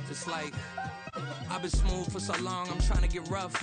It's like, I've been smooth for so long, I'm trying to get rough.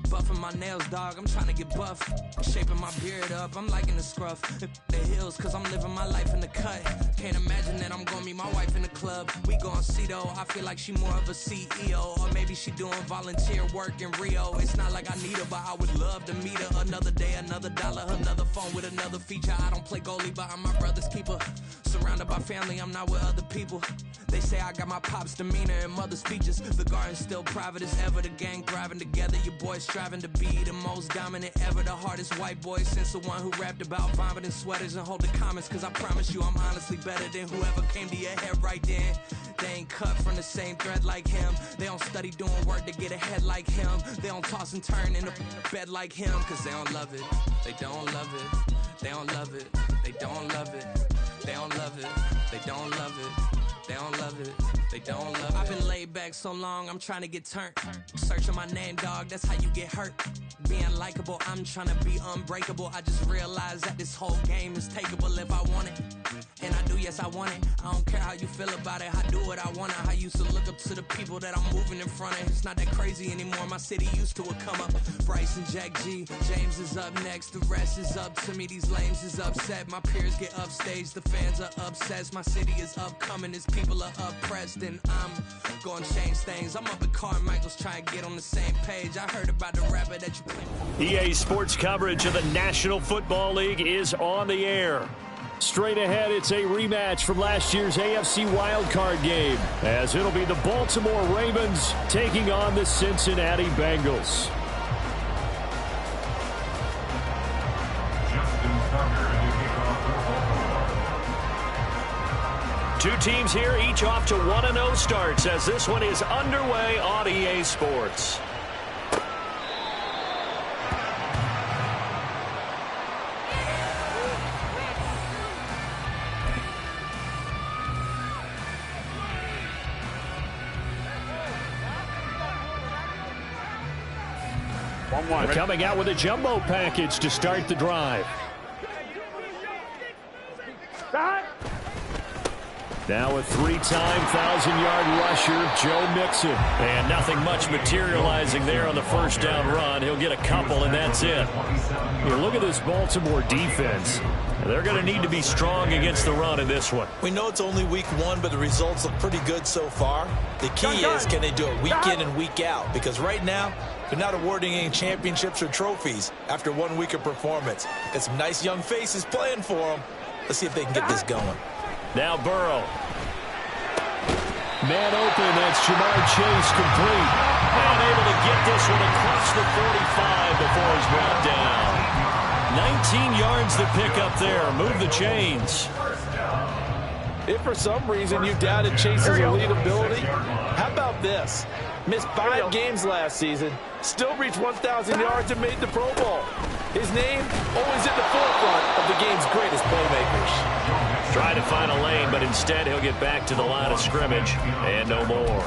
Buffing my nails, dog, I'm trying to get buff. Shaping my beard up, I'm liking the scruff. The hills, cause I'm living my life in the cut. Can't imagine that I'm gonna meet my wife in the club. We gon' see though, I feel like she more of a CEO. Or maybe she doing volunteer work in Rio. It's not like I need her, but I would love to meet her. Another day, another dollar, another phone with another feature. I don't play goalie, but I'm my brother's keeper. Surrounded by family, I'm not with other people. They say I got my pop's demeanor and mother's features. The garden's still private as ever. The gang thriving together. Your boys striving to be the most dominant ever. The hardest white boy since the one who rapped about vomiting sweaters and holding comments. Cause I promise you I'm honestly better than whoever came to your head right then. They ain't cut from the same thread like him. They don't study doing work to get ahead like him. They don't toss and turn in the bed like him. Cause they don't love it. They don't love it. They don't love it. They don't love it. They don't love it. They don't love it. They don't love it, they don't love it. I've been laid back so long, I'm trying to get turned. Searching my name, dog, that's how you get hurt. Being likable, I'm trying to be unbreakable. I just realized that this whole game is takeable if I want it. And I do, yes, I want it. I don't care how you feel about it, I do what I want. I used to look up to the people that I'm moving in front of. It's not that crazy anymore, my city used to it come up. Bryce and Jack G, James is up next. The rest is up to me, these lames is upset. My peers get upstaged, the fans are obsessed. My city is upcoming, it's people are oppressed, and I'm gonna change things. I'm up at Carmichael's trying to get on the same page. I heard about the rapper that you play. EA Sports coverage of the National Football League is on the air. Straight ahead, it's a rematch from last year's AFC wildcard game, as it'll be the Baltimore Ravens taking on the Cincinnati Bengals. Two teams here, each off to 1-0 starts, as this one is underway on EA Sports. Coming out with a jumbo package to start the drive. Now a three-time 1,000-yard rusher, Joe Mixon. And nothing much materializing there on the first down run. He'll get a couple, and that's it. Here, look at this Baltimore defense. They're going to need to be strong against the run in this one. We know it's only week one, but the results look pretty good so far. The key is, can they do it week in and week out? Because right now, they're not awarding any championships or trophies after 1 week of performance. Got some nice young faces playing for them. Let's see if they can get this going. Now Burrow. Man open, that's Jamar Chase complete. And able to get this one across the 45 before he's brought down. 19 yards to pick up there. Move the chains. If for some reason you doubted Chase's elite ability, how about this? Missed 5 games last season, still reached 1,000 yards and made the Pro Bowl. His name always at the forefront of the game's greatest playmakers. Trying to find a lane, but instead he'll get back to the line of scrimmage and no more.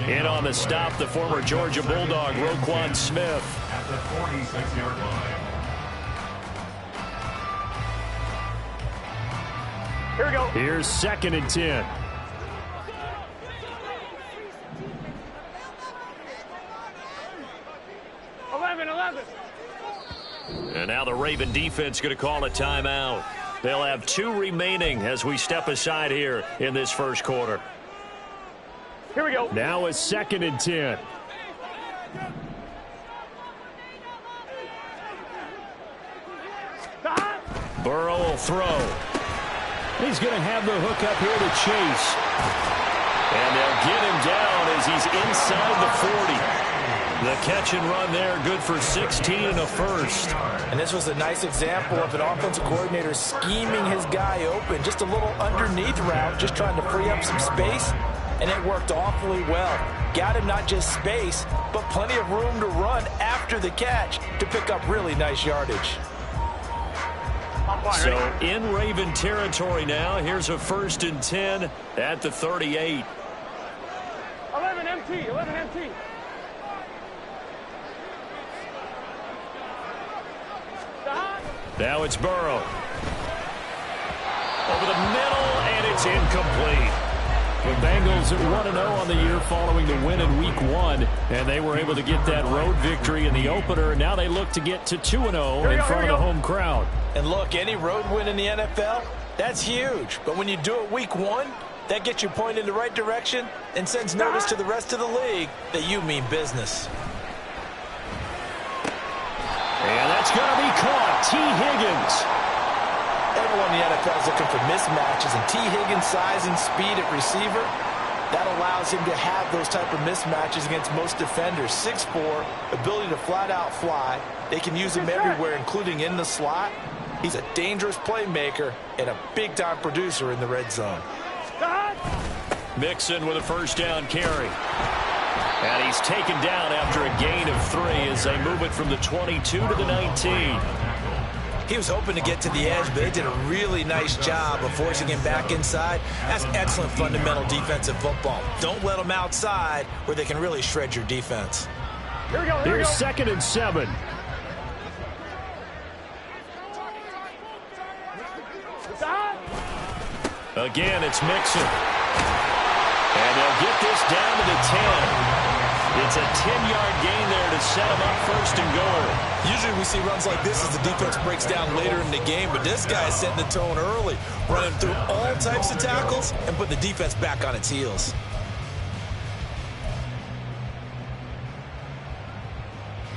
In on the stop, the former Georgia Bulldog, Roquan Smith. At the 46-yard line. Here we go. Here's 2nd and 10. And now the Raven defense going to call a timeout. They'll have 2 remaining as we step aside here in this first quarter. Here we go. Now it's 2nd and 10. Burrow will throw. He's going to have the hook up here to Chase. And they'll get him down as he's inside the 40. The catch and run there, good for 16 and a first. And this was a nice example of an offensive coordinator scheming his guy open. Just a little underneath route, just trying to free up some space. And it worked awfully well. Got him not just space, but plenty of room to run after the catch to pick up really nice yardage. So in Raven territory now, here's a 1st and 10 at the 38. 11 MT. Now it's Burrow. It's incomplete. The Bengals at 1-0 on the year following the win in Week 1, and they were able to get that road victory in the opener. Now they look to get to 2-0 in front of the home crowd. And look, any road win in the NFL, that's huge. But when you do it Week 1, that gets you pointed in the right direction and sends notice to the rest of the league that you mean business. And that's going to be caught. T. Higgins. Everyone in the NFL is looking for mismatches, and T. Higgins' size and speed at receiver, that allows him to have those type of mismatches against most defenders. 6'4", ability to flat-out fly. They can use him everywhere, including in the slot. He's a dangerous playmaker and a big-time producer in the red zone. Mixon with a first down carry. And he's taken down after a gain of 3 as they move it from the 22 to the 19. He was hoping to get to the edge, but they did a really nice job of forcing him back inside. That's excellent fundamental defensive football. Don't let them outside where they can really shred your defense. Here we go. Here's 2nd and 7. Again, it's Mixon. And they'll get this down to the 10. It's a 10-yard gain there to set him up 1st and goal. Usually we see runs like this as the defense breaks down later in the game, but this guy is setting the tone early, running through all types of tackles and putting the defense back on its heels.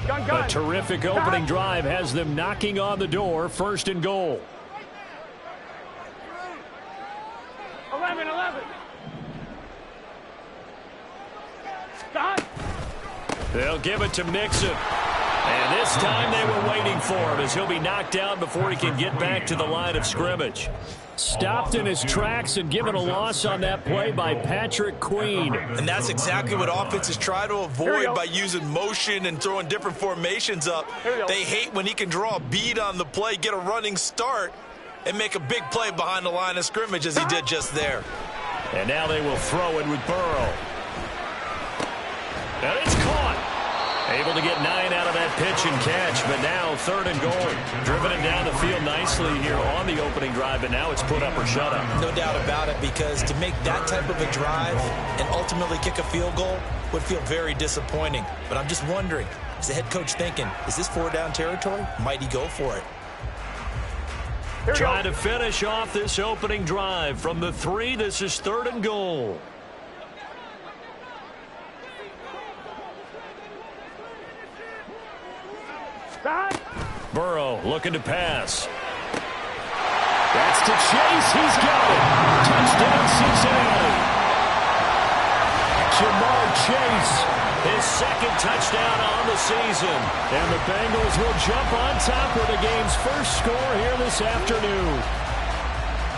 A terrific opening drive has them knocking on the door, 1st and goal. 11. They'll give it to Mixon. And this time they were waiting for him as he'll be knocked down before he can get back to the line of scrimmage. Stopped in his tracks and given a loss on that play by Patrick Queen. And that's exactly what offenses try to avoid by using motion and throwing different formations up. They hate when he can draw a bead on the play, get a running start, and make a big play behind the line of scrimmage as he did just there. And now they will throw it with Burrow. And it's caught. Able to get 9 out of that pitch and catch, but now 3rd and goal. Driven it down the field nicely here on the opening drive, but now it's put up or shut up. No doubt about it, because to make that type of a drive and ultimately kick a field goal would feel very disappointing. But I'm just wondering, is the head coach thinking, is this 4-down territory? Might he go for it? Trying to finish off this opening drive from the 3. This is 3rd and goal. Burrow looking to pass. That's to Chase. He's got it. Touchdown, Cincinnati. Jamar Chase, his 2nd touchdown on the season. And the Bengals will jump on top with the game's first score here this afternoon.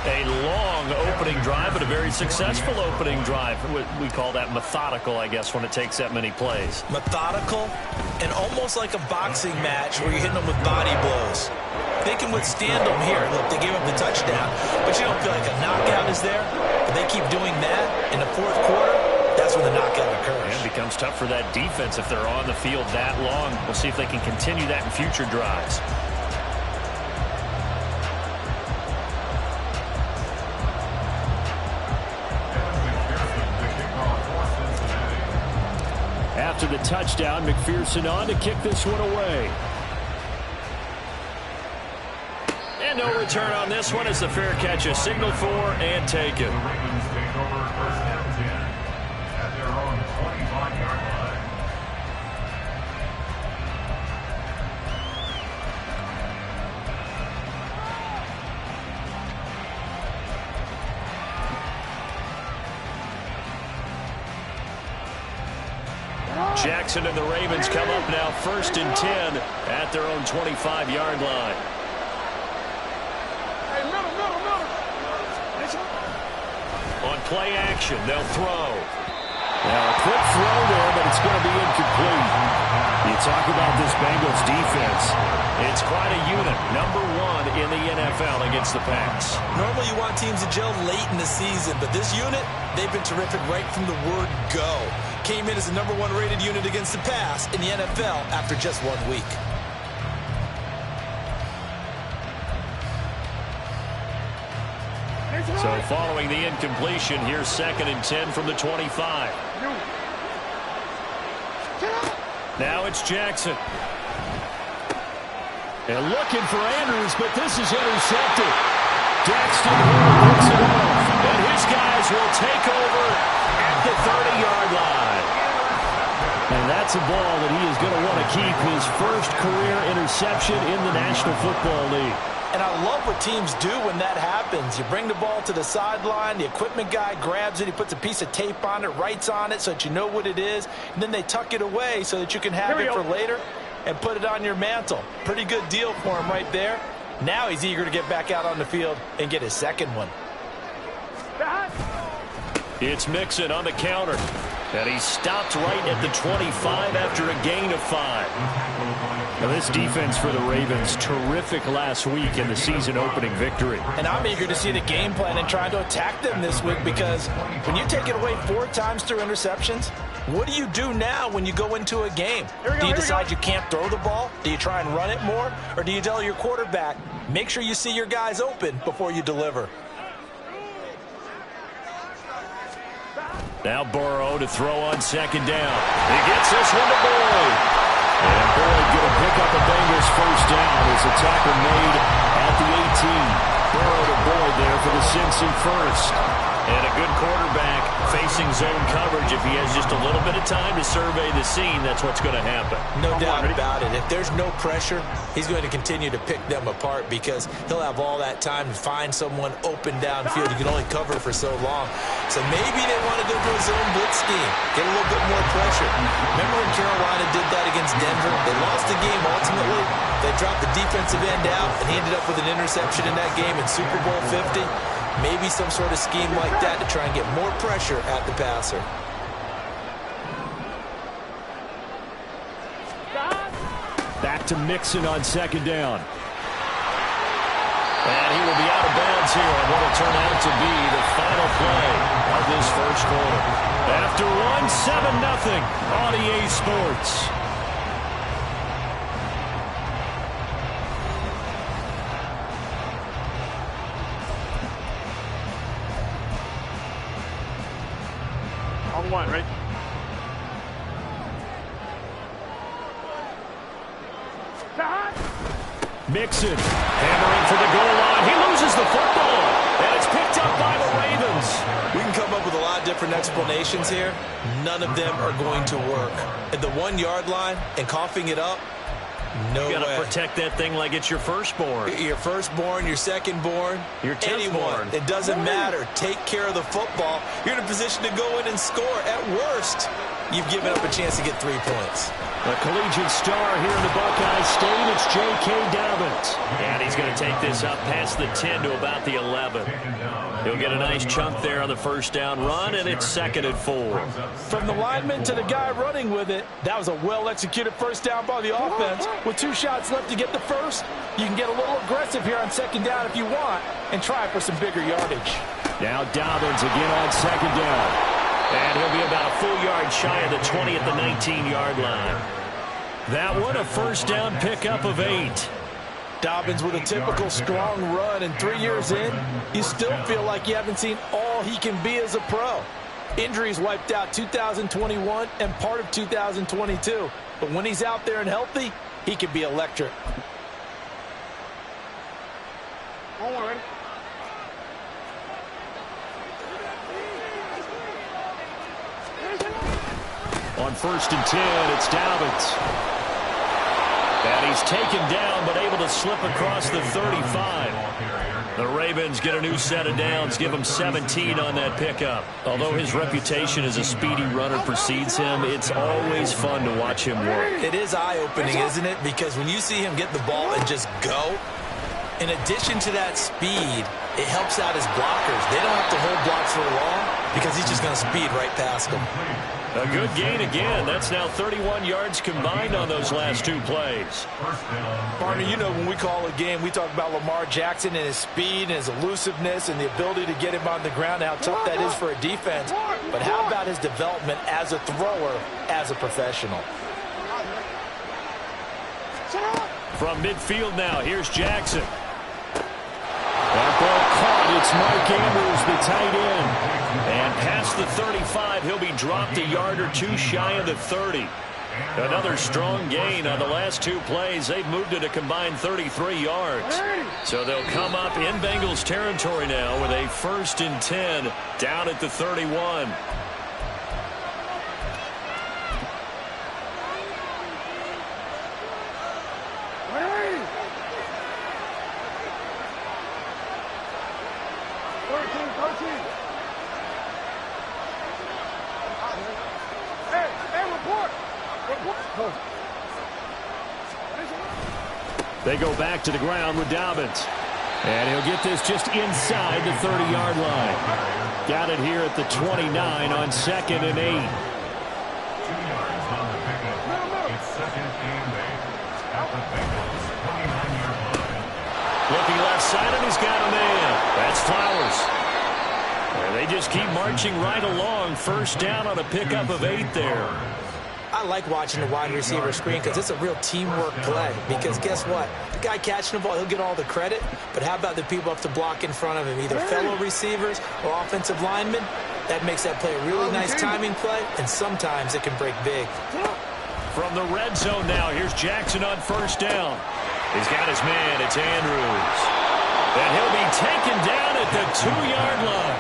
A long opening drive, but a very successful opening drive. We call that methodical, I guess, when it takes that many plays. Methodical and almost like a boxing match where you're hitting them with body blows. They can withstand them here. Look, they gave up the touchdown, but you don't feel like a knockout is there. But they keep doing that in the 4th quarter. That's when the knockout occurs. And it becomes tough for that defense if they're on the field that long. We'll see if they can continue that in future drives. After the touchdown, McPherson on to kick this one away. And no return on this one as the fair catch is signaled for and taken. The Ravens take over 1st and 10 at their own 25-yard line. Jackson and the Ravens come up now 1st and 10 at their own 25-yard line. On play action, they'll throw. Now a quick throw there, but it's going to be incomplete. You talk about this Bengals defense. It's quite a unit, number 1 in the NFL against the pass. Normally you want teams to gel late in the season, but this unit, they've been terrific right from the word go. Came in as the number 1 rated unit against the pass in the NFL after just 1 week. So following the incompletion, here's 2nd and 10 from the 25. Now it's Jackson. And looking for Andrews, but this is intercepted. Daxton picks it off. And his guys will take over at the 30-yard line. And that's a ball that he is going to want to keep, his first career interception in the National Football League. And I love what teams do when that happens. You bring the ball to the sideline, the equipment guy grabs it, he puts a piece of tape on it, writes on it so that you know what it is, and then they tuck it away so that you can have it for later and put it on your mantle. Pretty good deal for him right there. Now he's eager to get back out on the field and get his second one. It's Mixon on the counter. And he stopped right at the 25 after a gain of 5. Now this defense for the Ravens, terrific last week in the season-opening victory. And I'm eager to see the game plan and trying to attack them this week, because when you take it away 4 times through interceptions, what do you do now when you go into a game? Do you decide you can't throw the ball? Do you try and run it more? Or do you tell your quarterback, make sure you see your guys open before you deliver? Now Burrow to throw on 2nd down. He gets this one to Boyd. And Boyd going to pick up a Bengals first down as a tackle made at the 18. Burrow to Boyd there for the Cincy first. And a good quarterback facing zone coverage. If he has just a little bit of time to survey the scene, that's what's going to happen. No doubt about it. If there's no pressure, he's going to continue to pick them apart, because he'll have all that time to find someone open downfield. You can only cover for so long. So maybe they want to go to a zone blitz scheme, get a little bit more pressure. Remember when Carolina did that against Denver? They lost the game ultimately. They dropped the defensive end out, and he ended up with an interception in that game in Super Bowl 50. Maybe some sort of scheme like that to try and get more pressure at the passer. Back to Mixon on 2nd down. And he will be out of bounds here on what will turn out to be the final play of this first quarter. After one, 7-0 on EA Sports. On 1, right? Mixon hammering for the goal line. He loses the football, and it's picked up by the Ravens. We can come up with a lot of different explanations here. None of them are going to work. At the 1-yard line and coughing it up, no way. You got to protect that thing like it's your firstborn. Your firstborn, your secondborn, your anyone. It doesn't matter. Take care of the football. You're in a position to go in and score. At worst, you've given up a chance to get 3 points. A collegiate star here in the Buckeye State, it's J.K. Dobbins. And he's going to take this up past the 10 to about the 11. He'll get a nice chunk there on the first down run, and it's 2nd and 4. From the lineman to the guy running with it, that was a well-executed first down by the offense. With 2 shots left to get the first, you can get a little aggressive here on 2nd down if you want, and try for some bigger yardage. Now Dobbins again on 2nd down. And he'll be about a full yard shy of the 20 at the 19-yard line. That one, a first down pickup of 8. Dobbins with a typical strong run, and 3 years in, you still feel like you haven't seen all he can be as a pro. Injuries wiped out 2021 and part of 2022. But when he's out there and healthy, he can be electric. On 1, ready? On 1st and 10, it's Dobbins. And he's taken down, but able to slip across the 35. The Ravens get a new set of downs, give him 17 on that pickup. Although his reputation as a speedy runner precedes him, it's always fun to watch him work. It is eye-opening, isn't it? Because when you see him get the ball and just go, in addition to that speed, it helps out his blockers. They don't have to hold blocks for long because he's just going to speed right past them. A good gain again. That's now 31 yards combined on those last 2 plays. Partner, you know when we call a game, we talk about Lamar Jackson and his speed and his elusiveness and the ability to get him on the ground and how tough that is for a defense. But how about his development as a thrower, as a professional? From midfield now, here's Jackson. That ball caught. It's Mark Andrews, the tight end. And past the 35, he'll be dropped a yard or two shy of the 30. Another strong gain on the last two plays. They've moved it a combined 33 yards. So they'll come up in Bengals territory now with a 1st and 10 down at the 31. They go back to the ground with Dobbins. And he'll get this just inside the 30-yard line. Got it here at the 29 on 2nd and 8. 2 yards on the pickup. It's 2nd and 8 at the Bengals 29-yard line. Looking left side, and he's got a man. That's Flowers. And they just keep marching right along. 1st down on a pickup of 8 there. I like watching the wide receiver screen because it's a real teamwork play. Because guess what? The guy catching the ball, he'll get all the credit. But how about the people up to block in front of him, either fellow receivers or offensive linemen? That makes that play a really nice timing play, and sometimes it can break big. From the red zone now, here's Jackson on 1st down. He's got his man. It's Andrews. And he'll be taken down at the 2-yard line.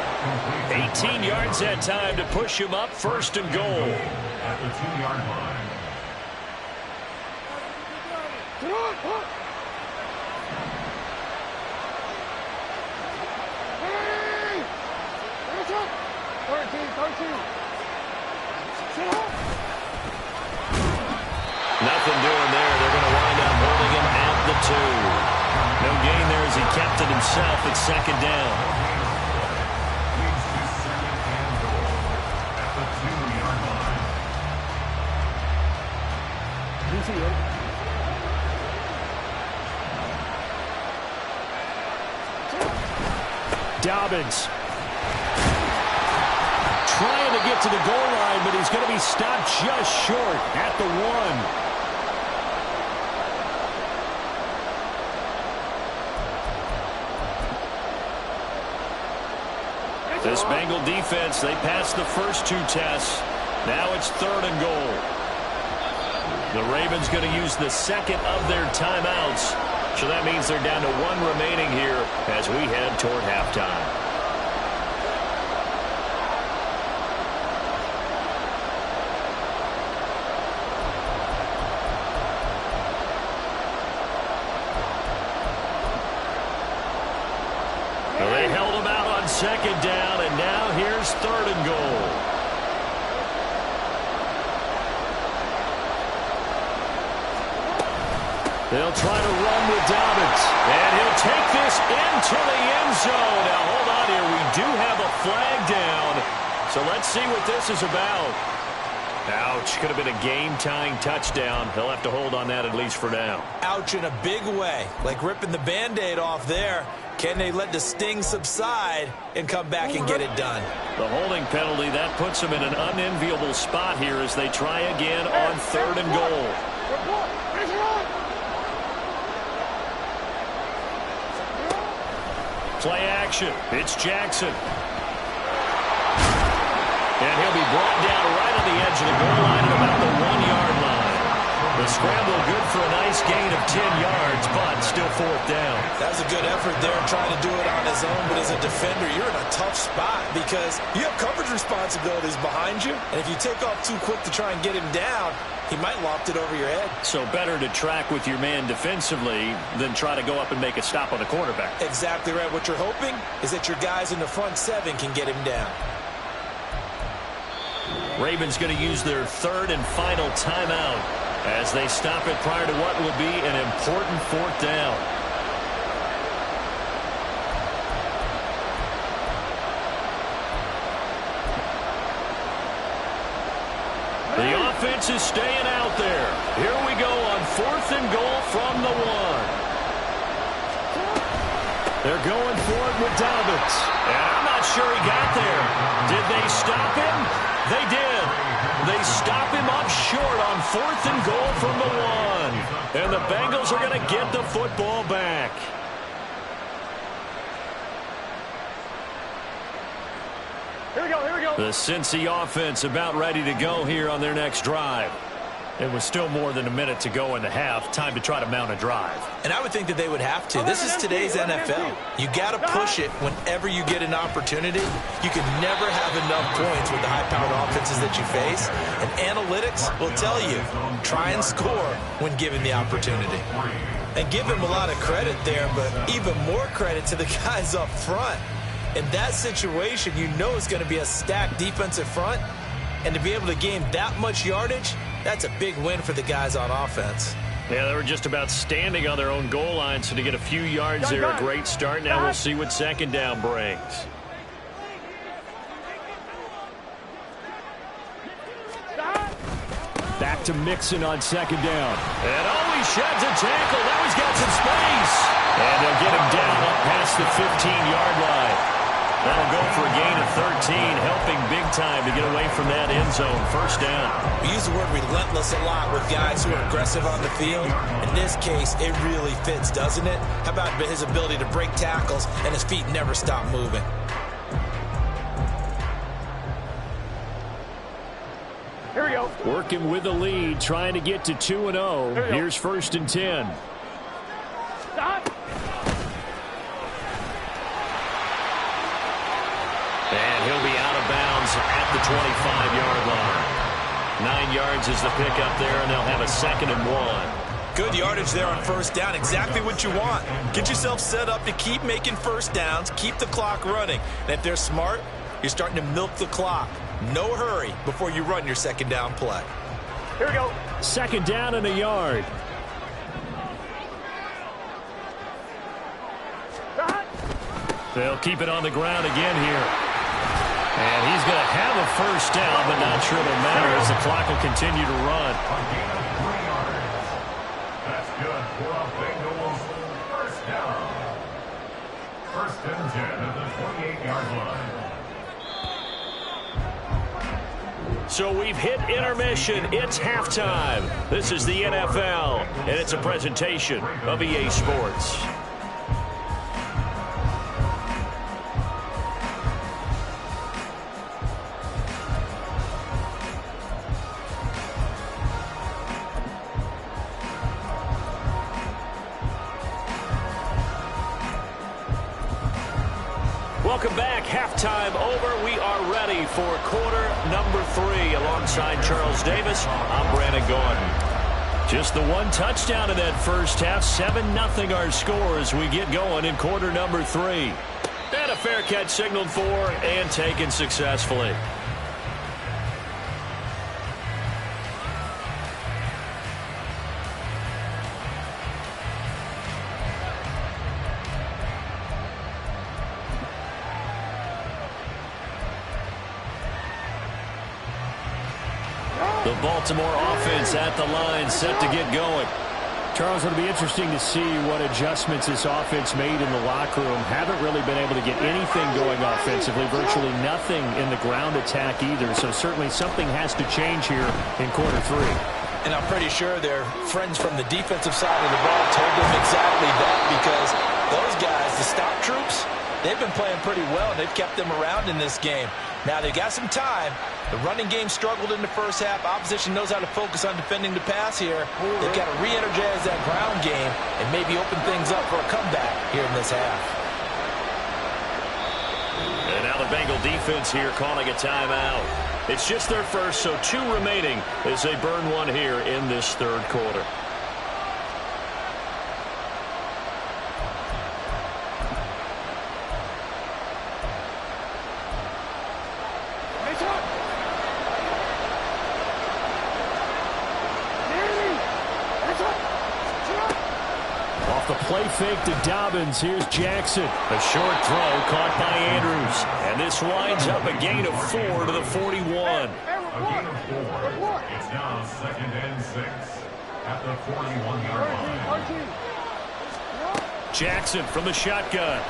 18 yards that time to push him up 1st and goal. At the 2-yard line. Nothing doing there. They're going to wind up holding him at the 2. No gain there as he kept it himself at 2nd down. Leads to 2nd and goal at the 2-yard line. Dobbins trying to get to the goal line, but he's going to be stopped just short at the 1. This Bengal defense, they passed the first 2 tests. Now it's 3rd and goal. The Ravens going to use the 2nd of their timeouts. So that means they're down to 1 remaining here as we head toward halftime. They held him out on 2nd down, and now here's 3rd and goal. They'll try to run with Dobbins, and he'll take this into the end zone. Now, hold on here. We do have a flag down, so let's see what this is about. Ouch. Could have been a game-tying touchdown. He'll have to hold on that at least for now. Ouch in a big way, like ripping the Band-Aid off there. Can they let the sting subside and come back and get it done? The holding penalty, that puts them in an unenviable spot here as they try again on 3rd and goal. Play action. It's Jackson. And he'll be brought down right on the edge of the goal line at about the 1-yard line. The scramble good for a nice gain of 10 yards, but still 4th down. That was a good effort there trying to do it on his own, but as a defender, you're in a tough spot because you have coverage responsibilities behind you, and if you take off too quick to try and get him down, he might loft it over your head. So better to track with your man defensively than try to go up and make a stop on the quarterback. Exactly right. What you're hoping is that your guys in the front 7 can get him down. Ravens going to use their 3rd and final timeout as they stop it prior to what will be an important 4th down. The offense is staying out there. Here we go on 4th and goal from the 1. They're going for it with Dobbins. And I'm not sure he got there. Did they stop him? They did. They stop him up short on 4th and goal from the 1. And the Bengals are going to get the football back. Here we go, here we go. The Cincy offense about ready to go here on their next drive. It was still more than a minute to go in the half. Time to try to mount a drive. And I would think that they would have to. This is today's NFL. You got to push it whenever you get an opportunity. You can never have enough points with the high-powered offenses that you face. And analytics will tell you, try and score when given the opportunity. And give him a lot of credit there, but even more credit to the guys up front. In that situation, you know it's going to be a stacked defensive front. And to be able to gain that much yardage, that's a big win for the guys on offense. Yeah, they were just about standing on their own goal line, so to get a few yards there, a great start. Now we'll see what second down brings. Back to Mixon on second down. And he sheds a tackle. Now he's got some space. And they'll get him down up past the 15-yard line. That'll go for a gain of 13, helping big time to get away from that end zone. First down. We use the word relentless a lot with guys who are aggressive on the field. In this case, it really fits, doesn't it? How about his ability to break tackles and his feet never stop moving? Here we go. Working with the lead, trying to get to 2-0. Here's 1st and 10. Stop. And he'll be out of bounds at the 25-yard line. 9 yards is the pickup there, and they'll have a 2nd and 1. Good yardage there on first down. Exactly what you want. Get yourself set up to keep making first downs, keep the clock running. And if they're smart, you're starting to milk the clock. No hurry before you run your second down play. Here we go. 2nd down and a yard. They'll keep it on the ground again here. And he's going to have a first down, but not sure it'll matter as the clock will continue to run. That's good for a Bengals first down. 1st and 10 at the 28-yard line. So we've hit intermission. It's halftime. This is the NFL, and it's a presentation of EA Sports. Welcome back. Halftime over. We are ready for quarter number 3. Alongside Charles Davis, I'm Brandon Gordon. Just the one touchdown in that first half. 7-0 our score as we get going in quarter number 3. And a fair catch signaled for and taken successfully. The Baltimore offense at the line, set to get going. Charles, it'll be interesting to see what adjustments this offense made in the locker room. Haven't really been able to get anything going offensively, virtually nothing in the ground attack either. So certainly something has to change here in quarter 3. And I'm pretty sure their friends from the defensive side of the ball told them exactly that, because those guys, the stop troops, they've been playing pretty well, and they've kept them around in this game. Now, they've got some time. The running game struggled in the first half. Opposition knows how to focus on defending the pass here. They've got to re-energize that ground game and maybe open things up for a comeback here in this half. And now the Bengal defense here calling a timeout. It's just their first, so 2 remaining as they burn one here in this third quarter. Off the play fake to Dobbins. Here's Jackson. A short throw caught by Andrews. And this winds up a gain of 4 to the 41. A gain of 4. It's now 2nd and 6 at the 41-yard line. Jackson from the shotgun.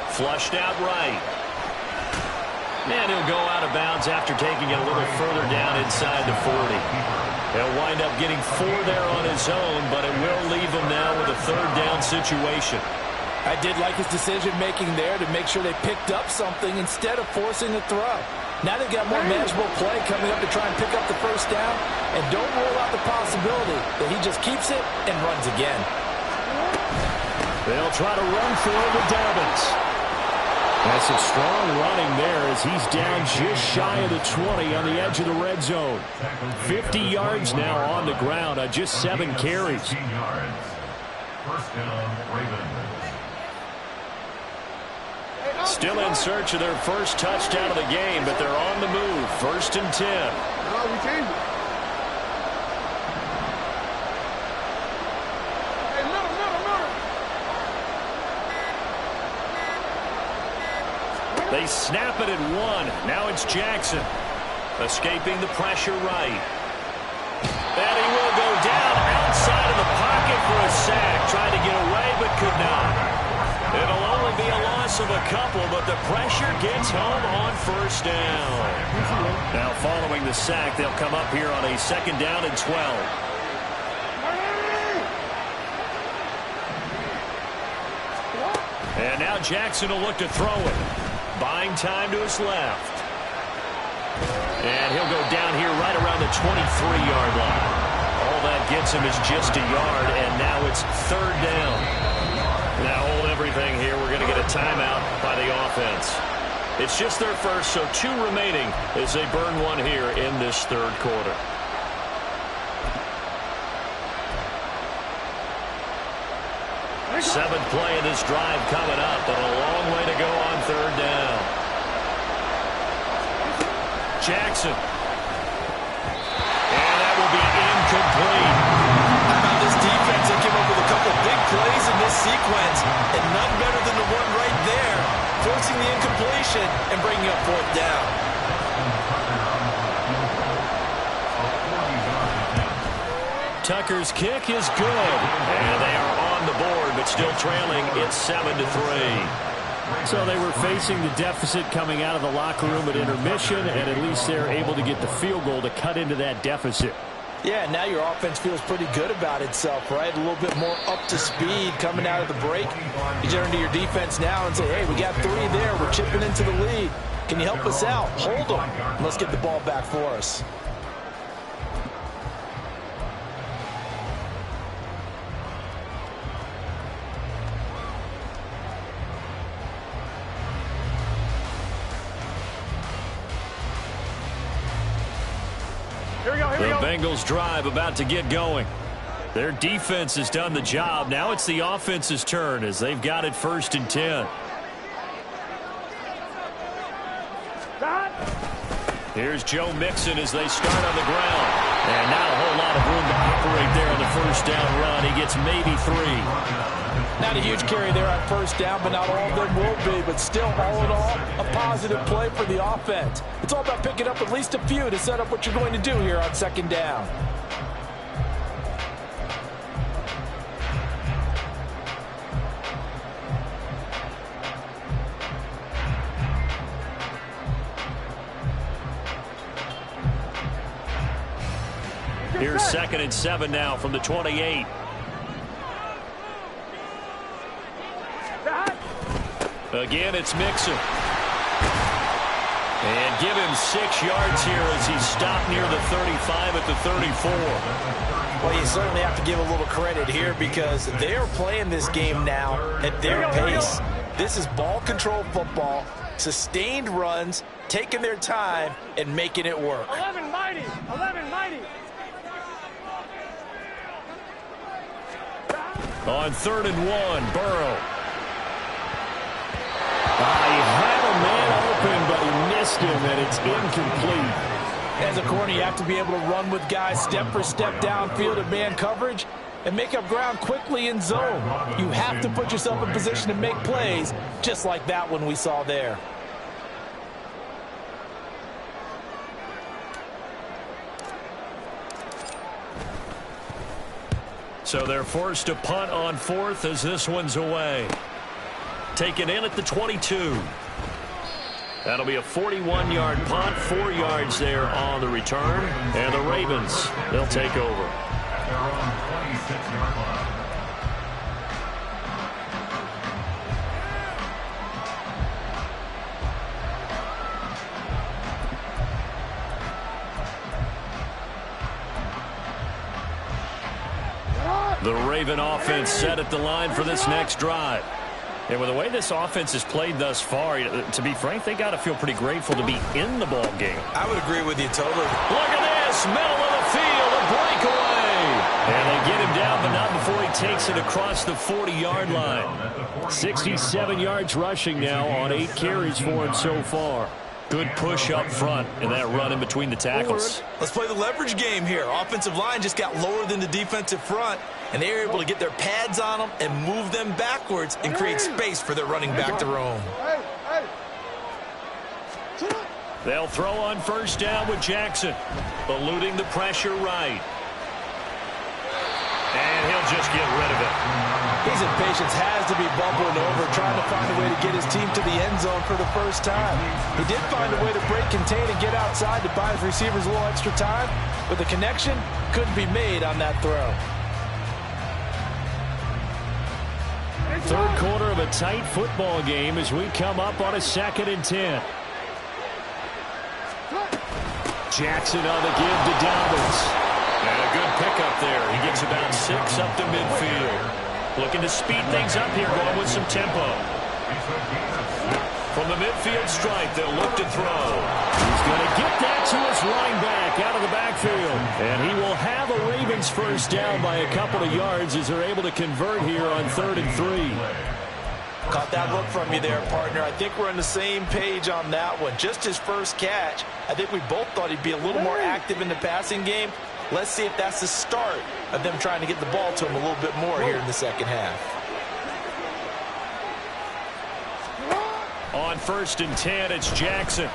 Flushed out right. And he'll go out of bounds after taking it a little further down inside the 40. He'll wind up getting 4 there on his own, but it will leave him now with a 3rd down situation. I did like his decision-making there to make sure they picked up something instead of forcing a throw. Now they've got more manageable play coming up to try and pick up the first down, and don't rule out the possibility that he just keeps it and runs again. They'll try to run for it with Dobbins. That's some strong running there as he's down just shy of the 20 on the edge of the red zone. 50 yards now on the ground on just 7 carries. First down, Ravens. Still in search of their first touchdown of the game, but they're on the move. 1st and 10. No, we changed it. Hey, middle. They snap it at 1. Now it's Jackson. Escaping the pressure right. And he will go down outside of the pocket for a sack. Trying to get away, but could not. It'll only be a loss of a couple, but the pressure gets home on 1st down. Now following the sack, they'll come up here on a 2nd down and 12. And now Jackson will look to throw it. Buying time to his left. And he'll go down here right around the 23-yard line. All that gets him is just a yard, and now it's 3rd down. Now hold everything here. We're going to get a timeout by the offense. It's just their first, so 2 remaining as they burn 1 here in this 3rd quarter. Seventh play of this drive coming up, but a long way to go on 3rd down. Jackson. And that will be incomplete. How about this defense? They came up with a couple big plays in this sequence, and none better than the one right there, forcing the incompletion and bringing up 4th down. Tucker's kick is good, and they are on the board, but still trailing. It's 7-3. So they were facing the deficit coming out of the locker room at intermission, and at least they're able to get the field goal to cut into that deficit. Yeah, now your offense feels pretty good about itself, right? A little bit more up to speed coming out of the break. You turn to your defense now and say, hey, we got 3 there. We're chipping into the lead. Can you help us out? Hold them. Let's get the ball back for us. The Bengals drive about to get going. Their defense has done the job. Now it's the offense's turn as they've got it 1st and 10. Here's Joe Mixon as they start on the ground. And not a whole lot of room to operate there on the 1st down run. He gets maybe 3. Not a huge carry there on 1st down, but not all of them will be. But still, all in all, a positive play for the offense. It's all about picking up at least a few to set up what you're going to do here on 2nd down. Here's 2nd and 7 now from the 28. Again, it's Mixon. And give him 6 yards here as he's stopped near the 35 at the 34. Well, you certainly have to give a little credit here because they are playing this game now at their pace. This is ball control football, sustained runs, taking their time, and making it work. 11 mighty. 11 mighty. On 3rd and 1, Burrow. He had a man open, but he missed him, and it's incomplete. As a corner, you have to be able to run with guys step for step downfield in man coverage and make up ground quickly in zone. You have to put yourself in position to make plays, just like that one we saw there. So they're forced to punt on 4th as this one's away. Taken in at the 22. That'll be a 41-yard punt, 4 yards there on the return. And the Ravens, they'll take over. The Raven offense set at the line for this next drive. And with the way this offense has played thus far, to be frank, they got to feel pretty grateful to be in the ball game. I would agree with you totally. Look at this, middle of the field, a breakaway. And they get him down, but not before he takes it across the 40-yard line. 67 yards rushing now on 8 carries for him so far. Good push up front in that run in between the tackles. Let's play the leverage game here. Offensive line just got lower than the defensive front, and they were able to get their pads on them and move them backwards and create space for their running back to roam. They'll throw on first down with Jackson, eluding the pressure right. And he'll just get rid of it. His impatience has to be bubbling over, trying to find a way to get his team to the end zone for the first time. He did find a way to break, contain, and get outside to buy his receivers a little extra time, but the connection couldn't be made on that throw. Third quarter of a tight football game as we come up on a 2nd and 10. Jackson on the give to Dobbins. And a good pickup there. He gets about 6 up to midfield. Looking to speed things up here, going with some tempo. From the midfield stripe, they'll look to throw. He's going to get that to his running back out of the backfield. And he will have a Ravens first down by a couple of yards as they're able to convert here on 3rd and 3. Caught that look from you there, partner. I think we're on the same page on that one. Just his first catch. I think we both thought he'd be a little more active in the passing game. Let's see if that's the start of them trying to get the ball to him a little bit more here in the second half. On 1st and 10, it's Jackson.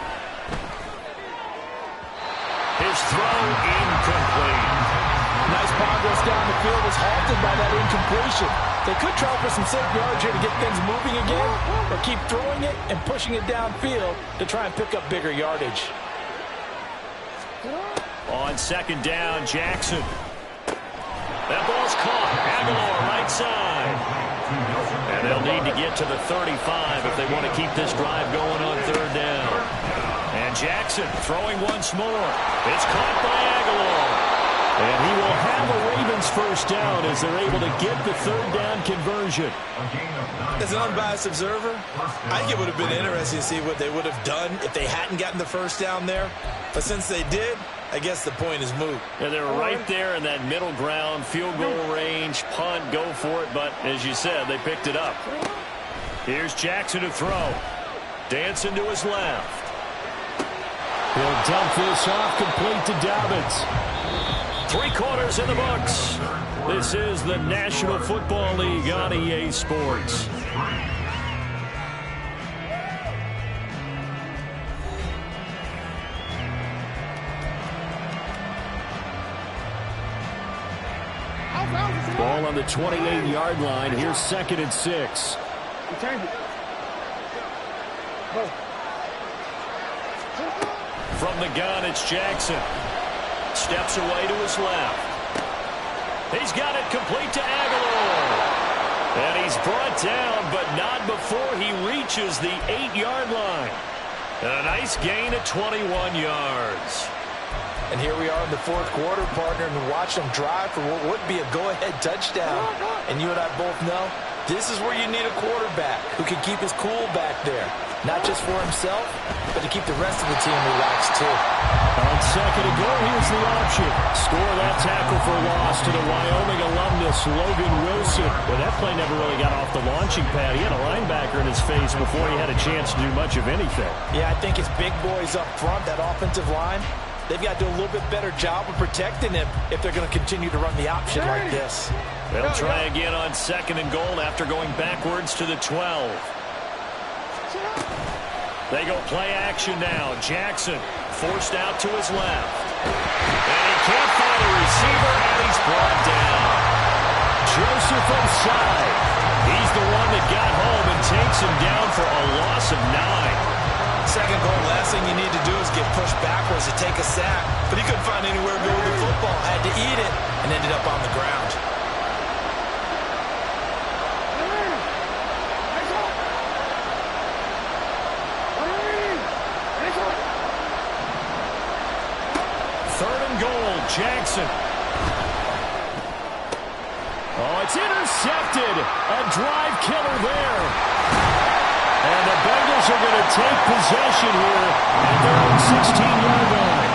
His throw incomplete. Nice progress down the field was halted by that incompletion. They could try for some safe yards here to get things moving again, or keep throwing it and pushing it downfield to try and pick up bigger yardage. On 2nd down, Jackson. That ball's caught. Aguilar right side. And they'll need to get to the 35 if they want to keep this drive going on 3rd down. And Jackson throwing once more. It's caught by Aguilar. And he will have a Ravens first down as they're able to get the 3rd down conversion. As an unbiased observer, I think it would have been interesting to see what they would have done if they hadn't gotten the first down there. But since they did, I guess the point is moot. Yeah, they're right there in that middle ground, field goal range, punt, go for it. But as you said, they picked it up. Here's Jackson to throw. Dancing to his left. He'll dump this off complete to Dobbins. 3 quarters in the books. This is the National Football League on EA Sports. Ball on the 28-yard line. Here's 2nd and 6. From the gun, it's Jackson. Steps away to his left. He's got it complete to Aguilar. And he's brought down, but not before he reaches the 8-yard line. And a nice gain of 21 yards. And here we are in the 4th quarter, partner, and watch them drive for what would be a go-ahead touchdown. And you and I both know this is where you need a quarterback who can keep his cool back there. Not just for himself, but to keep the rest of the team relaxed, too. On 2nd and goal, here's the option. Score that tackle for loss to the Wyoming alumnus, Logan Wilson. Well, that play never really got off the launching pad. He had a linebacker in his face before he had a chance to do much of anything. Yeah, I think it's big boys up front, that offensive line. They've got to do a little bit better job of protecting him if they're going to continue to run the option like this. They'll try again on 2nd and goal after going backwards to the 12. They go play action now. Jackson forced out to his left. And he can't find a receiver, and he's brought down. Joseph inside. He's the one that got home and takes him down for a loss of 9. 2nd goal, last thing you need to do is get pushed backwards to take a sack. But he couldn't find anywhere to go with the football. Had to eat it and ended up on the ground. Jackson. Oh, it's intercepted. A drive killer there. And the Bengals are going to take possession here at their own 16-yard line.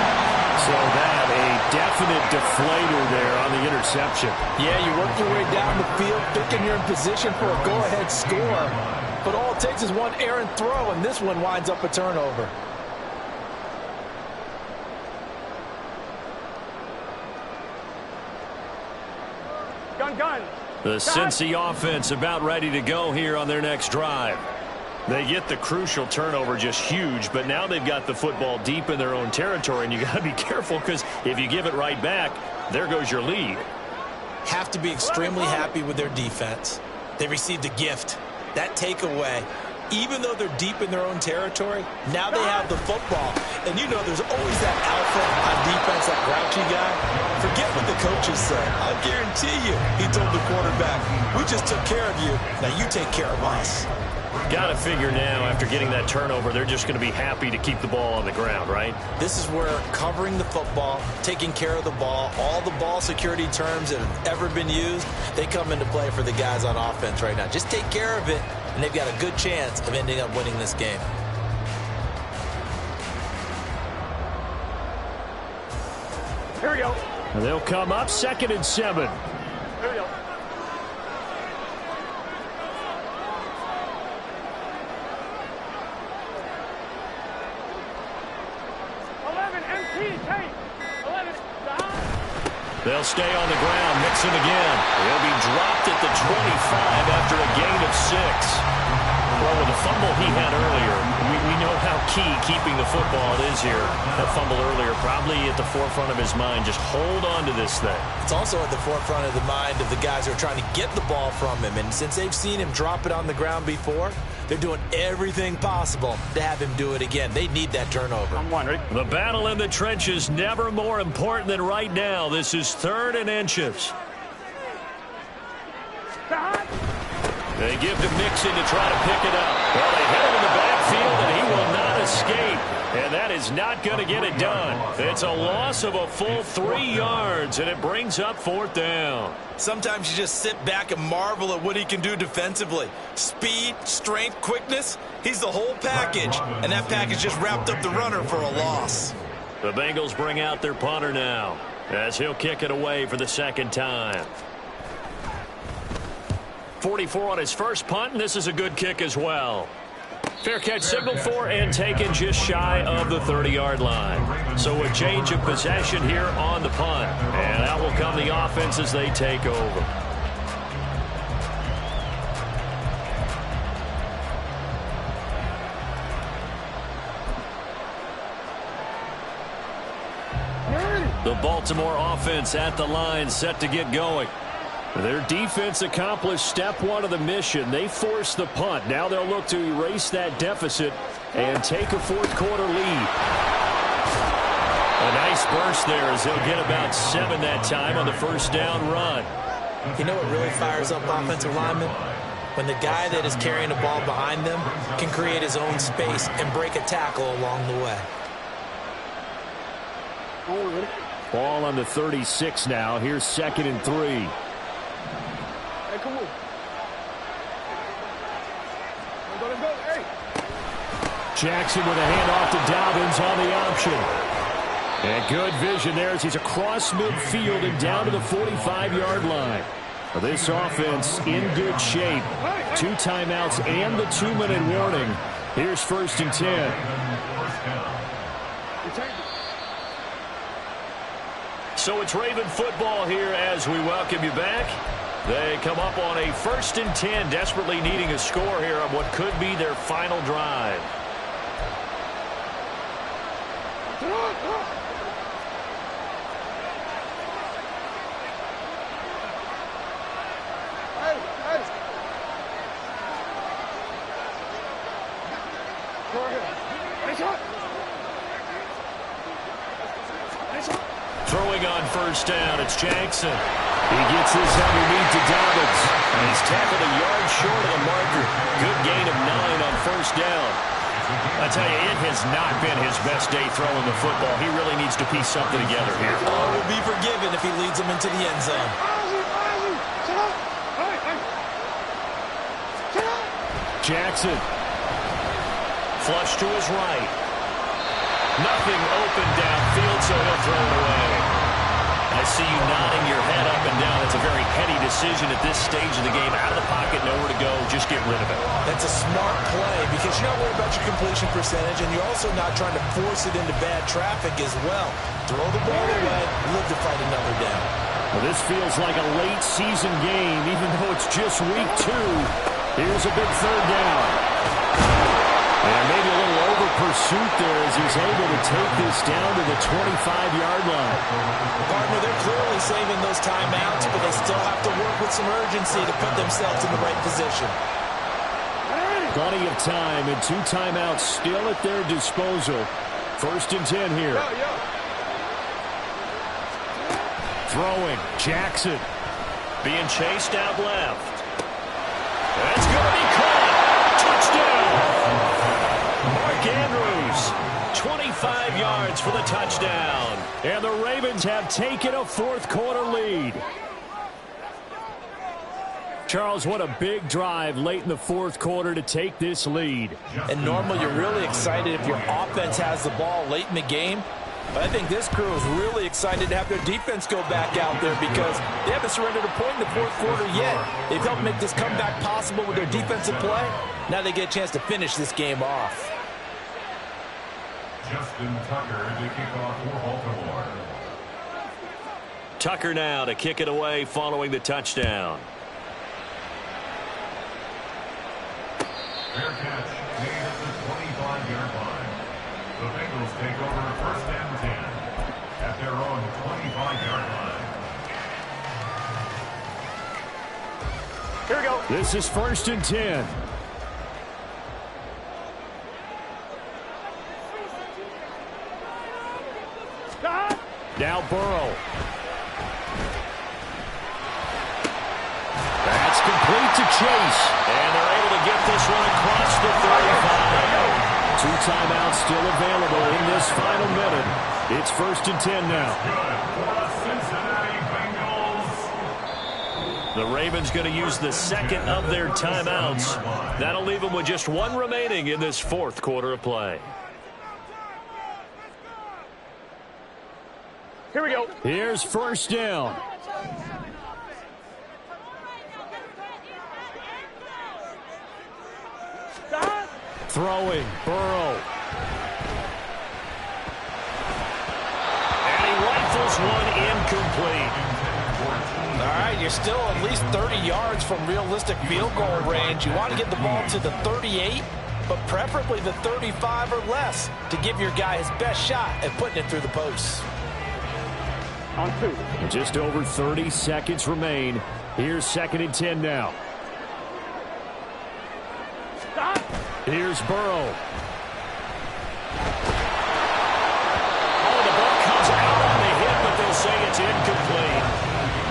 So that, a definite deflator there on the interception. Yeah, you work your way down the field, thinking you're in position for a go-ahead score. But all it takes is one errant throw, and this one winds up a turnover. Gun. The Cincy offense about ready to go here on their next drive. They get the crucial turnover, just huge, but now they've got the football deep in their own territory, and you got to be careful because if you give it right back, there goes your lead. Have to be extremely happy with their defense. They received a gift. That takeaway, even though they're deep in their own territory, now they have the football. And you know there's always that alpha on defense, that grouchy guy. Forget what the coaches say. I'll guarantee you, he told the quarterback, we just took care of you. Now you take care of us. Got to figure now, after getting that turnover, they're just going to be happy to keep the ball on the ground, right? This is where covering the football, taking care of the ball, all the ball security terms that have ever been used, they come into play for the guys on offense right now. Just take care of it, and they've got a good chance of ending up winning this game. Here we go. And they'll come up 2nd and 7. Here we go. They'll stay on the ground. Mixon again. He'll be dropped at the 25 after a gain of 6. Well, with the fumble he had earlier, we know how key keeping the football is here. That fumble earlier probably at the forefront of his mind. Just hold on to this thing. It's also at the forefront of the mind of the guys who are trying to get the ball from him. And since they've seen him drop it on the ground before, they're doing everything possible to have him do it again. They need that turnover. I'm one, right? The battle in the trenches never more important than right now. This is 3rd and inches. They give to Mixon to try to pick it up. Well, they hit him in the backfield, and he will not escape. And that is not going to get it done. It's a loss of a full 3 yards, and it brings up 4th down. Sometimes you just sit back and marvel at what he can do defensively. Speed, strength, quickness, he's the whole package. And that package just wrapped up the runner for a loss. The Bengals bring out their punter now, as he'll kick it away for the 2nd time. 44 on his first punt, and this is a good kick as well. Fair catch signaled for and taken just shy of the 30-yard line. So a change of possession here on the punt. And out will come the offense as they take over. The Baltimore offense at the line, set to get going. Their defense accomplished step 1 of the mission. They forced the punt. Now they'll look to erase that deficit and take a 4th quarter lead. A nice burst there as they'll get about 7 that time on the 1st down run. You know what really fires up offensive linemen? When the guy that is carrying the ball behind them can create his own space and break a tackle along the way. Ball on the 36 now. Here's 2nd and 3. Hey, come on. Let's go. Hey. Jackson with a handoff to Dobbins on the option. And good vision there as he's across midfield and down to the 45-yard line. This offense in good shape. 2 timeouts and the 2-minute warning. Here's 1st and 10. So it's Raven football here as we welcome you back. They come up on a 1st and 10, desperately needing a score here on what could be their final drive. Throwing on 1st down, it's Jackson. He gets this underneath to Dobbins. And he's tackled a yard short of the marker. Good gain of 9 on 1st down. I tell you, it has not been his best day throwing the football. He really needs to piece something together here. Oh, will be forgiven if he leads them into the end zone. Jackson. Flush to his right. Nothing open downfield, so he'll throw it away. I see you nodding your head up and down. It's a very heady decision at this stage of the game. Out of the pocket, nowhere to go. Just get rid of it. That's a smart play because you're not worried about your completion percentage, and you're also not trying to force it into bad traffic as well. Throw the ball away, live to fight another down. Well, this feels like a late season game, even though it's just week 2. Here's a big third down. And maybe a little over pursuit there as he's able to take this down to the 25-yard line. Partner, they're clearly saving those timeouts, but they still have to work with some urgency to put themselves in the right position. Plenty of time and 2 timeouts still at their disposal. 1st and 10 here. Throwing, Jackson. Being chased out left. That's going to be caught. Touchdown. Mark Andrews, 25 yards for the touchdown. And the Ravens have taken a 4th quarter lead. Charles, what a big drive late in the 4th quarter to take this lead. And normally you're really excited if your offense has the ball late in the game. But I think this crew is really excited to have their defense go back out there because they haven't surrendered a point in the 4th quarter yet. They've helped make this comeback possible with their defensive play. Now they get a chance to finish this game off. Justin Tucker to kick off for Baltimore. Tucker now to kick it away following the touchdown. Fair catch made at the 25-yard line. The Bengals take over 1st and 10 at their own 25-yard line. Here we go. This is 1st and 10. Now Burrow. That's complete to Chase. And they're able to get this one across the 35. 2 timeouts still available in this final minute. It's 1st and 10 now. The Ravens going to use the 2nd of their timeouts. That'll leave them with just 1 remaining in this 4th quarter of play. Here we go. Here's 1st down. Throwing, Burrow. And he rifles one incomplete. All right, you're still at least 30 yards from realistic field goal range. You want to get the ball to the 38, but preferably the 35 or less to give your guy his best shot at putting it through the posts. On 2. Just over 30 seconds remain. Here's 2nd and 10 now. Here's Burrow. Oh, the ball comes out on the hit, but they'll say it's incomplete.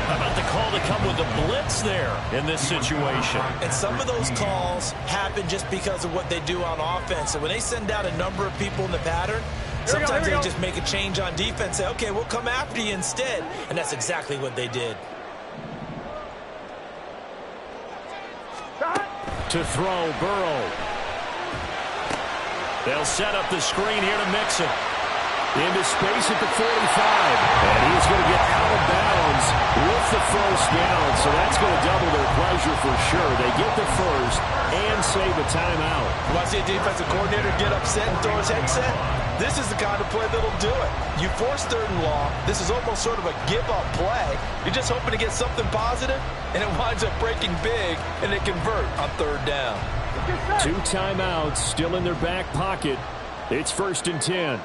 How about the call to come with the blitz there in this situation? And some of those calls happen just because of what they do on offense. And when they send out a number of people in the pattern, sometimes they just make a change on defense, say, okay, we'll come after you instead. And that's exactly what they did. To throw, Burrow. They'll set up the screen here to Mixon. Into space at the 45. And he's going to get out of bounds with the 1st down. So that's going to double their pleasure for sure. They get the 1st and save a timeout. You want to see a defensive coordinator get upset and throw his headset? This is the kind of play that'll do it. You force 3rd and long. This is almost sort of a give-up play. You're just hoping to get something positive, and it winds up breaking big, and they convert on 3rd down. 2 timeouts still in their back pocket. It's 1st and 10.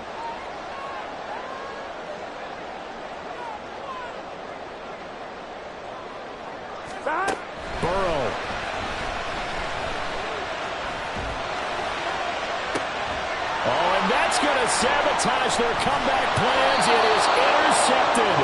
Burrow. Oh, and that's going to sabotage their comeback plans. It is intercepted.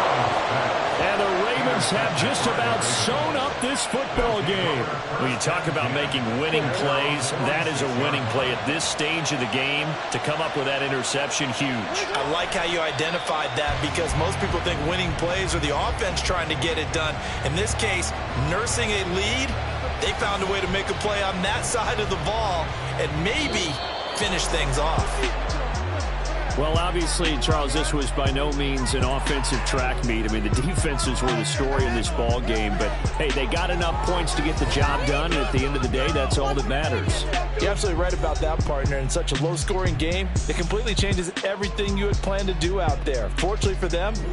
And the Ravens have just about sewn up this football game. When you talk about making winning plays, that is a winning play at this stage of the game. To come up with that interception, huge. I like how you identified that because most people think winning plays are the offense trying to get it done. In this case, nursing a lead, They found a way to make a play on that side of the ball and maybe finish things off. Well, obviously, Charles, this was by no means an offensive track meet. I mean, the defenses were the story in this ball game. But, hey, they got enough points to get the job done. And at the end of the day, that's all that matters. You're absolutely right about that, partner. In such a low-scoring game, it completely changes everything you had planned to do out there. Fortunately for them,